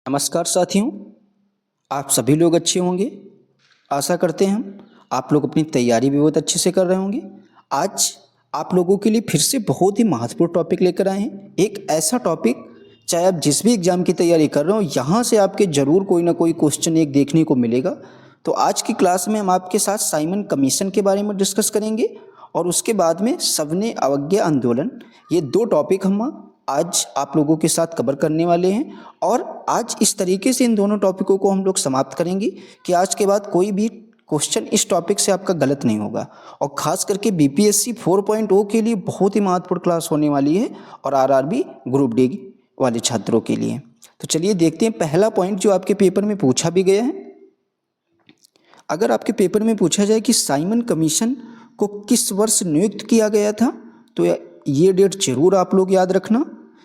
नमस्कार साथियों, आप सभी लोग अच्छे होंगे। आशा करते हैं हम आप लोग अपनी तैयारी भी बहुत अच्छे से कर रहे होंगे। आज आप लोगों के लिए फिर से बहुत ही महत्वपूर्ण टॉपिक लेकर आए हैं। एक ऐसा टॉपिक, चाहे आप जिस भी एग्ज़ाम की तैयारी कर रहे हो, यहाँ से आपके ज़रूर कोई ना कोई क्वेश्चन एक देखने को मिलेगा। तो आज की क्लास में हम आपके साथ साइमन कमीशन के बारे में डिस्कस करेंगे और उसके बाद में सविनय अवज्ञा आंदोलन, ये दो टॉपिक हम आज आप लोगों के साथ कवर करने वाले हैं। और आज इस तरीके से इन दोनों टॉपिकों को हम लोग समाप्त करेंगे कि आज के बाद कोई भी क्वेश्चन इस टॉपिक से आपका गलत नहीं होगा। और ख़ास करके बीपीएससी 4.0 के लिए बहुत ही महत्वपूर्ण क्लास होने वाली है और आरआरबी ग्रुप डी वाले छात्रों के लिए। तो चलिए देखते हैं पहला पॉइंट जो आपके पेपर में पूछा भी गया है। अगर आपके पेपर में पूछा जाए कि साइमन कमीशन को किस वर्ष नियुक्त किया गया था, तो ये डेट जरूर आप लोग याद रखना।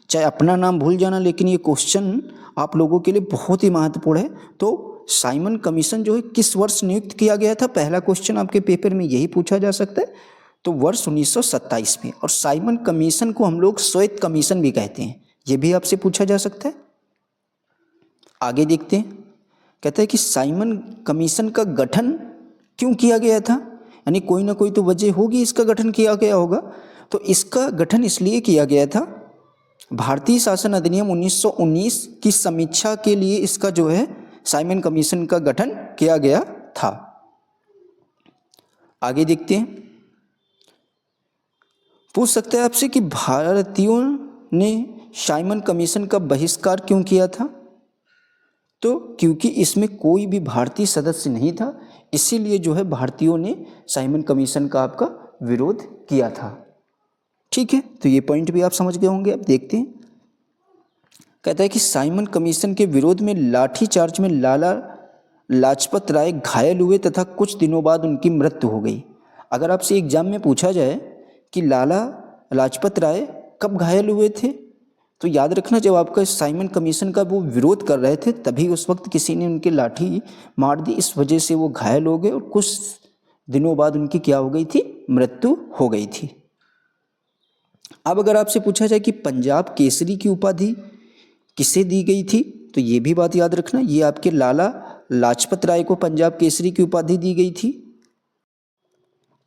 चाहे अपना नाम भूल जाना, लेकिन ये क्वेश्चन आप लोगों के लिए बहुत ही महत्वपूर्ण है। तो साइमन कमीशन जो है किस वर्ष नियुक्त किया गया था, पहला क्वेश्चन आपके पेपर में यही पूछा जा सकता है। तो वर्ष 1927 में। और साइमन कमीशन को हम लोग श्वेत कमीशन भी कहते हैं, ये भी आपसे पूछा जा सकता है। आगे देखते हैं, कहता है कि साइमन कमीशन का गठन क्यों किया गया था, यानी कोई ना कोई तो वजह होगी इसका गठन किया गया होगा। तो इसका गठन इसलिए किया गया था, भारतीय शासन अधिनियम 1919 की समीक्षा के लिए इसका जो है साइमन कमीशन का गठन किया गया था। आगे देखते हैं, पूछ सकते हैं आपसे कि भारतीयों ने साइमन कमीशन का बहिष्कार क्यों किया था। तो क्योंकि इसमें कोई भी भारतीय सदस्य नहीं था, इसीलिए जो है भारतीयों ने साइमन कमीशन का आपका विरोध किया था। ठीक है, तो ये पॉइंट भी आप समझ गए होंगे। अब देखते हैं, कहता है कि साइमन कमीशन के विरोध में लाठी चार्ज में लाला लाजपत राय घायल हुए तथा कुछ दिनों बाद उनकी मृत्यु हो गई। अगर आपसे एग्जाम में पूछा जाए कि लाला लाजपत राय कब घायल हुए थे, तो याद रखना जब आपका साइमन कमीशन का वो विरोध कर रहे थे तभी उस वक्त किसी ने उनकी लाठी मार दी, इस वजह से वो घायल हो गए और कुछ दिनों बाद उनकी क्या हो गई थी, मृत्यु हो गई थी। अब अगर आपसे पूछा जाए कि पंजाब केसरी की उपाधि किसे दी गई थी, तो ये भी बात याद रखना, ये आपके लाला लाजपत राय को पंजाब केसरी की उपाधि दी गई थी।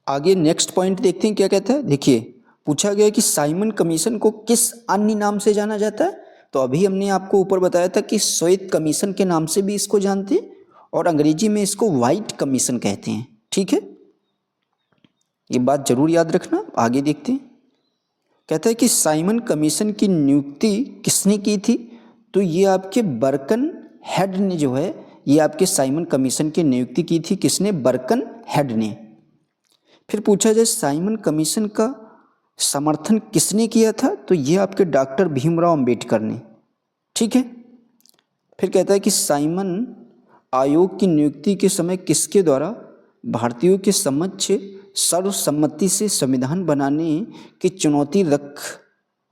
आगे नेक्स्ट पॉइंट देखते हैं क्या कहता है। देखिए, पूछा गया कि साइमन कमीशन को किस अन्य नाम से जाना जाता है। तो अभी हमने आपको ऊपर बताया था कि श्वेत कमीशन के नाम से भी इसको जानते हैं और अंग्रेजी में इसको व्हाइट कमीशन कहते हैं। ठीक है, ये बात जरूर याद रखना। आगे देखते हैं, कहता है कि साइमन कमीशन की नियुक्ति किसने की थी। तो ये आपके बर्कन हेड ने जो है, ये आपके साइमन कमीशन की नियुक्ति की थी। किसने, बर्कन हेड ने। फिर पूछा जाए साइमन कमीशन का समर्थन किसने किया था, तो ये आपके डॉक्टर भीमराव अंबेडकर ने। ठीक है, फिर कहता है कि साइमन आयोग की नियुक्ति के समय किसके द्वारा भारतीयों के समक्ष सर्वसम्मति से संविधान बनाने की चुनौती रख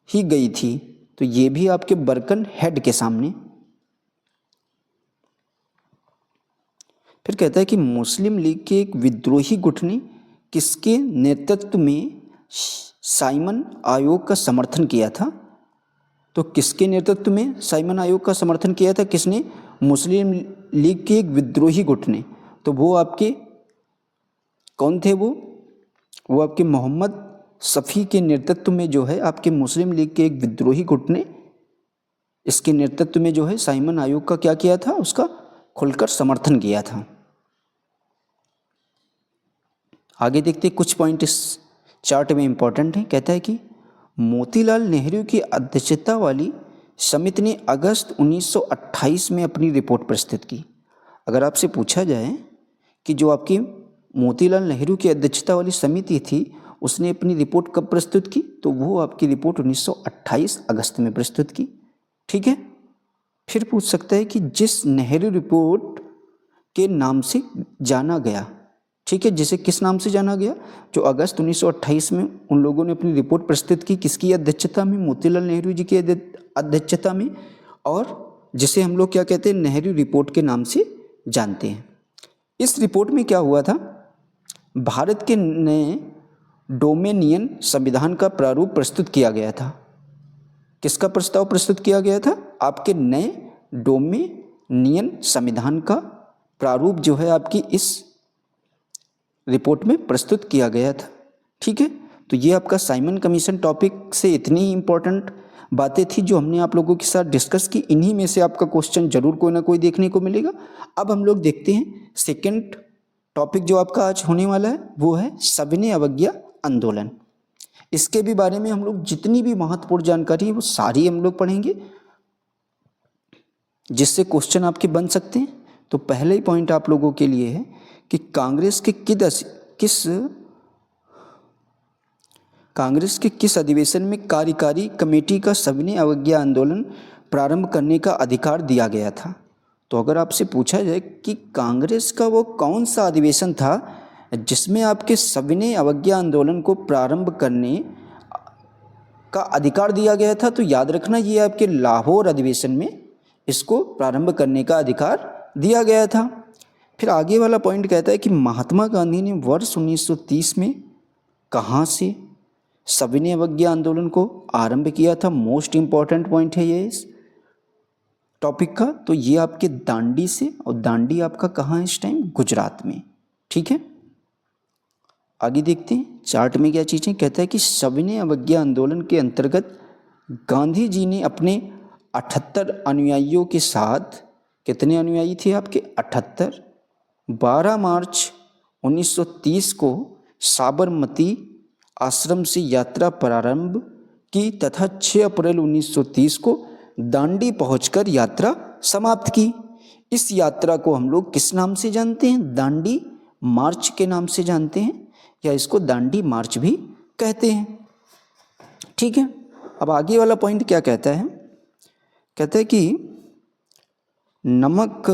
ही गई थी। तो ये भी आपके बर्कन हेड के सामने। फिर कहता है कि मुस्लिम लीग के एक विद्रोही गुट ने किसके नेतृत्व में साइमन आयोग का समर्थन किया था। तो किसके नेतृत्व में साइमन आयोग का समर्थन किया था, किसने, मुस्लिम लीग के एक विद्रोही गुट ने। तो वो आपके कौन थे, वो आपके मोहम्मद शफी के नेतृत्व में जो है आपके मुस्लिम लीग के एक विद्रोही गुट ने इसके नेतृत्व में जो है साइमन आयोग का क्या किया था, उसका खुलकर समर्थन किया था। आगे देखते कुछ पॉइंट इस चार्ट में इंपॉर्टेंट है। कहता है कि मोतीलाल नेहरू की अध्यक्षता वाली समिति ने अगस्त 1928 में अपनी रिपोर्ट प्रस्तुत की। अगर आपसे पूछा जाए कि जो आपकी मोतीलाल नेहरू की अध्यक्षता वाली समिति थी, उसने अपनी रिपोर्ट कब प्रस्तुत की, तो वो आपकी रिपोर्ट 1928 अगस्त में प्रस्तुत की। ठीक है, फिर पूछ सकता है कि जिस नेहरू रिपोर्ट के नाम से जाना गया, ठीक है, जिसे किस नाम से जाना गया, जो अगस्त 1928 में उन लोगों ने अपनी रिपोर्ट प्रस्तुत की, किसकी अध्यक्षता में, मोतीलाल नेहरू जी की अध्यक्षता में, और जिसे हम लोग क्या कहते हैं, नेहरू रिपोर्ट के नाम से जानते हैं। इस रिपोर्ट में क्या हुआ था, भारत के नए डोमेनियन संविधान का प्रारूप प्रस्तुत किया गया था। किसका प्रस्ताव प्रस्तुत किया गया था, आपके नए डोमिनियन संविधान का प्रारूप जो है आपकी इस रिपोर्ट में प्रस्तुत किया गया था। ठीक है, तो ये आपका साइमन कमीशन टॉपिक से इतनी ही इम्पोर्टेंट बातें थी जो हमने आप लोगों के साथ डिस्कस की। इन्हीं में से आपका क्वेश्चन जरूर कोई ना कोई देखने को मिलेगा। अब हम लोग देखते हैं सेकंड टॉपिक जो आपका आज होने वाला है, वो है सविनय अवज्ञा आंदोलन। इसके भी बारे में हम लोग जितनी भी महत्वपूर्ण जानकारी है वो सारी हम लोग पढ़ेंगे, जिससे क्वेश्चन आपके बन सकते हैं। तो पहले ही पॉइंट आप लोगों के लिए है कि कांग्रेस के किस अधिवेशन में कार्यकारी कमेटी का सविनय अवज्ञा आंदोलन प्रारंभ करने का अधिकार दिया गया था। तो अगर आपसे पूछा जाए कि कांग्रेस का वो कौन सा अधिवेशन था जिसमें आपके सविनय अवज्ञा आंदोलन को प्रारंभ करने का अधिकार दिया गया था, तो याद रखना ये आपके लाहौर अधिवेशन में इसको प्रारंभ करने का अधिकार दिया गया था। फिर आगे वाला पॉइंट कहता है कि महात्मा गांधी ने वर्ष 1930 में कहाँ से सविनय अवज्ञा आंदोलन को आरंभ किया था। मोस्ट इंपॉर्टेंट पॉइंट है ये इस टॉपिक का। तो ये आपके दांडी से, और दांडी आपका कहाँ है इस टाइम, गुजरात में। ठीक है, आगे देखते हैं चार्ट में क्या चीज़ें कहता है कि सविनय अवज्ञा आंदोलन के अंतर्गत गांधी जी ने अपने 78 अनुयायियों के साथ, कितने अनुयायी थे आपके 78, 12 मार्च 1930 को साबरमती आश्रम से यात्रा प्रारंभ की तथा 6 अप्रैल 1930 को दांडी पहुंचकर यात्रा समाप्त की। इस यात्रा को हम लोग किस नाम से जानते हैं, दांडी मार्च के नाम से जानते हैं, या इसको दांडी मार्च भी कहते हैं। ठीक है, अब आगे वाला पॉइंट क्या कहता है, कहता है कि नमक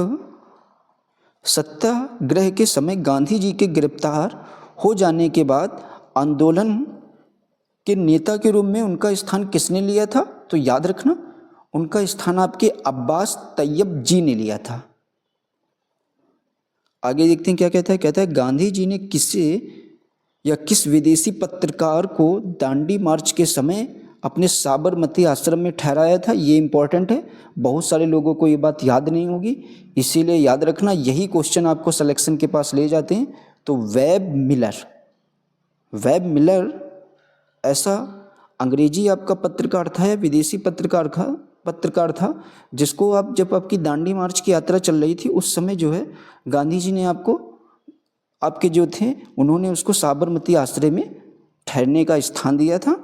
सत्याग्रह के समय गांधी जी के गिरफ्तार हो जाने के बाद आंदोलन के नेता के रूप में उनका स्थान किसने लिया था, तो याद रखना उनका स्थान आपके अब्बास तैयब जी ने लिया था। आगे देखते हैं क्या कहता है, कहता है गांधी जी ने किस विदेशी पत्रकार को दांडी मार्च के समय अपने साबरमती आश्रम में ठहराया था। ये इंपॉर्टेंट है, बहुत सारे लोगों को ये बात याद नहीं होगी, इसीलिए याद रखना, यही क्वेश्चन आपको सिलेक्शन के पास ले जाते हैं। तो वेब मिलर ऐसा अंग्रेजी आपका पत्रकार था या विदेशी पत्रकार था जिसको आप, जब आपकी दांडी मार्च की यात्रा चल रही थी उस समय जो है गांधी जी ने आपके जो थे उन्होंने उसको साबरमती आश्रम में ठहरने का स्थान दिया था।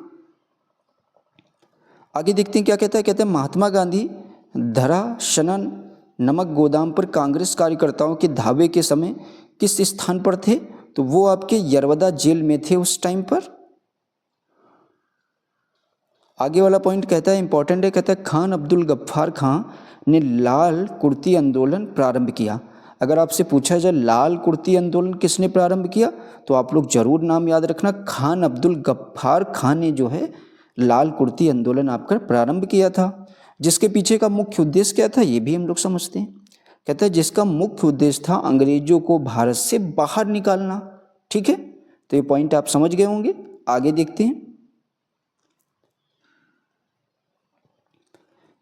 आगे देखते हैं क्या कहता है, कहते हैं महात्मा गांधी धराशनन नमक गोदाम पर कांग्रेस कार्यकर्ताओं के धावे के समय किस स्थान पर थे, तो वो आपके यरवदा जेल में थे उस टाइम पर। आगे वाला पॉइंट कहता है इंपॉर्टेंट है, कहता है खान अब्दुल गफ्फार खां ने लाल कुर्ती आंदोलन प्रारंभ किया। अगर आपसे पूछा जाए लाल कुर्ती आंदोलन किसने प्रारंभ किया, तो आप लोग जरूर नाम याद रखना, खान अब्दुल गफ्फार खां ने जो है लाल कुर्ती आंदोलन आपका प्रारंभ किया था। जिसके पीछे का मुख्य उद्देश्य क्या था, ये भी हम लोग समझते हैं। कहता है जिसका मुख्य उद्देश्य था अंग्रेजों को भारत से बाहर निकालना। ठीक है, तो ये पॉइंट आप समझ गए होंगे। आगे देखते हैं,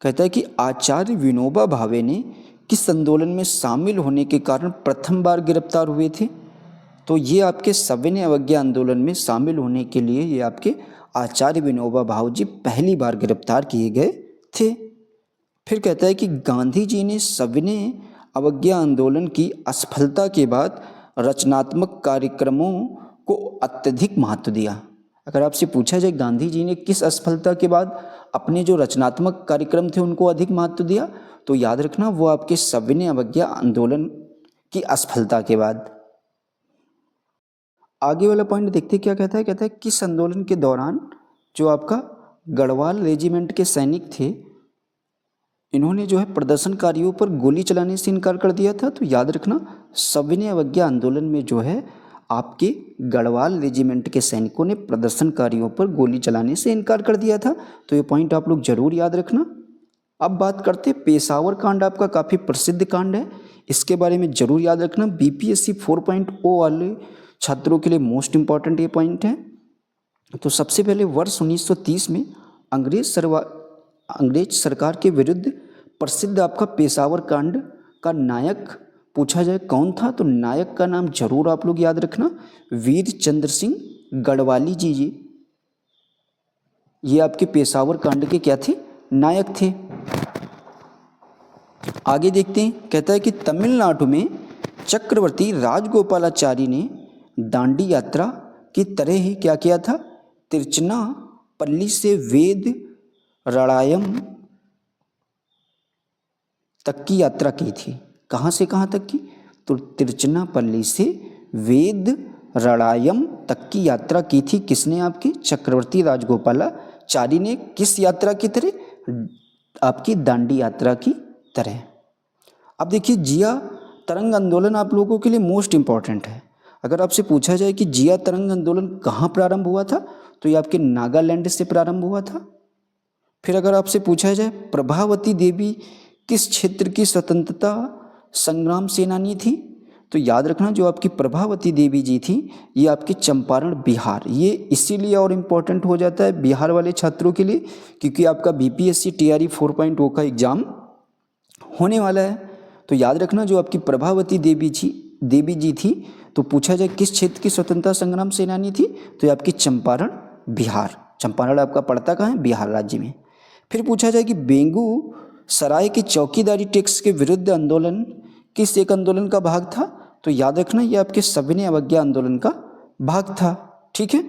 कहता है कि आचार्य विनोबा भावे ने किस आंदोलन में शामिल होने के कारण प्रथम बार गिरफ्तार हुए थे, तो ये आपके सविनय अवज्ञा आंदोलन में शामिल होने के लिए ये आपके आचार्य विनोबा भावे जी पहली बार गिरफ्तार किए गए थे। फिर कहता है कि गांधी जी ने सविनय अवज्ञा आंदोलन की असफलता के बाद रचनात्मक कार्यक्रमों को अत्यधिक महत्व दिया। अगर आपसे पूछा जाए गांधी जी ने किस असफलता के बाद अपने जो रचनात्मक कार्यक्रम थे उनको अधिक महत्व दिया, तो याद रखना वो आपके सविनय अवज्ञा आंदोलन की असफलता के बाद। आगे वाला पॉइंट देखते क्या कहता है, कहता है किस आंदोलन के दौरान जो आपका गढ़वाल रेजिमेंट के सैनिक थे इन्होंने जो है प्रदर्शनकारियों पर गोली चलाने से इनकार कर दिया था, तो याद रखना सविनय अवज्ञा आंदोलन में जो है आपके गढ़वाल रेजिमेंट के सैनिकों ने प्रदर्शनकारियों पर गोली चलाने से इनकार कर दिया था। तो ये पॉइंट आप लोग जरूर याद रखना। अब बात करते हैं पेशावर कांड, आपका काफ़ी प्रसिद्ध कांड है, इसके बारे में जरूर याद रखना। बीपीएससी 4.0 वाले छात्रों के लिए मोस्ट इंपॉर्टेंट ये पॉइंट है। तो सबसे पहले वर्ष 1930 में अंग्रेज सरकार के विरुद्ध प्रसिद्ध आपका पेशावर कांड का नायक पूछा जाए कौन था, तो नायक का नाम जरूर आप लोग याद रखना, वीर चंद्र सिंह गढ़वाली जी। ये आपके पेशावर कांड के क्या थे, नायक थे। आगे देखते हैं, कहता है कि तमिलनाडु में चक्रवर्ती राजगोपालाचारी ने दांडी यात्रा की तरह ही क्या किया था, तिरुचिरापल्ली से वेद रणायम तक की यात्रा की थी। कहाँ से कहाँ तक की, तो तिरुचिरापल्ली से वेद रणायम तक की यात्रा की थी। किसने, आपकी चक्रवर्ती राजगोपालाचारी ने। किस यात्रा की तरह, आपकी दांडी यात्रा की तरह। अब देखिए जिया तरंग आंदोलन आप लोगों के लिए मोस्ट इंपॉर्टेंट है। अगर आपसे पूछा जाए कि जिया तरंग आंदोलन कहाँ प्रारंभ हुआ था, तो ये आपके नागालैंड से प्रारंभ हुआ था। फिर अगर आपसे पूछा जाए प्रभावती देवी किस क्षेत्र की स्वतंत्रता संग्राम सेनानी थी, तो याद रखना जो आपकी प्रभावती देवी जी थी ये आपके चंपारण बिहार। ये इसीलिए और इम्पोर्टेंट हो जाता है बिहार वाले छात्रों के लिए, क्योंकि आपका बीपीएससी TRE 4.0 का एग्जाम होने वाला है। तो याद रखना जो आपकी प्रभावती देवी जी थी, तो पूछा जाए किस क्षेत्र की स्वतंत्रता संग्राम सेनानी थी, तो ये आपकी चंपारण बिहार। चंपारण आपका पड़ता कहाँ है, बिहार राज्य में। फिर पूछा जाए कि बेगूसराय के चौकीदारी टैक्स के विरुद्ध आंदोलन किस एक आंदोलन का भाग था, तो याद रखना ये आपके सविनय अवज्ञा आंदोलन का भाग था। ठीक है,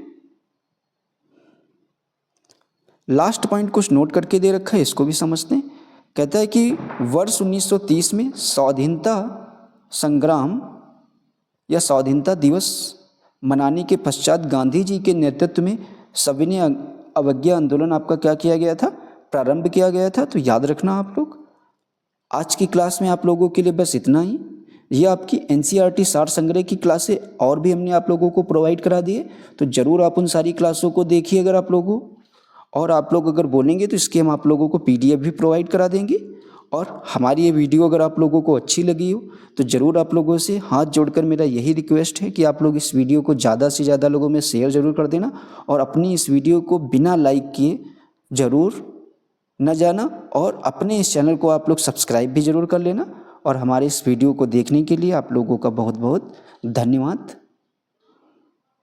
लास्ट पॉइंट कुछ नोट करके दे रखा है, इसको भी समझते हैं। कहता है कि वर्ष 1930 में स्वाधीनता संग्राम या स्वाधीनता दिवस मनाने के पश्चात गांधी जी के नेतृत्व में सविनय अवज्ञा आंदोलन आपका क्या किया गया था, प्रारंभ किया गया था। तो याद रखना आप लोग। आज की क्लास में आप लोगों के लिए बस इतना ही। ये आपकी NCERT सार संग्रह की क्लासें और भी हमने आप लोगों को प्रोवाइड करा दी है, तो ज़रूर आप उन सारी क्लासों को देखिए अगर आप लोगों, और आप लोग अगर बोलेंगे तो इसके हम आप लोगों को PDF भी प्रोवाइड करा देंगे। और हमारी ये वीडियो अगर आप लोगों को अच्छी लगी हो तो ज़रूर आप लोगों से हाथ जोड़कर मेरा यही रिक्वेस्ट है कि आप लोग इस वीडियो को ज़्यादा से ज़्यादा लोगों में शेयर ज़रूर कर देना, और अपनी इस वीडियो को बिना लाइक किए ज़रूर न जाना, और अपने इस चैनल को आप लोग सब्सक्राइब भी ज़रूर कर लेना। और हमारे इस वीडियो को देखने के लिए आप लोगों का बहुत बहुत धन्यवाद।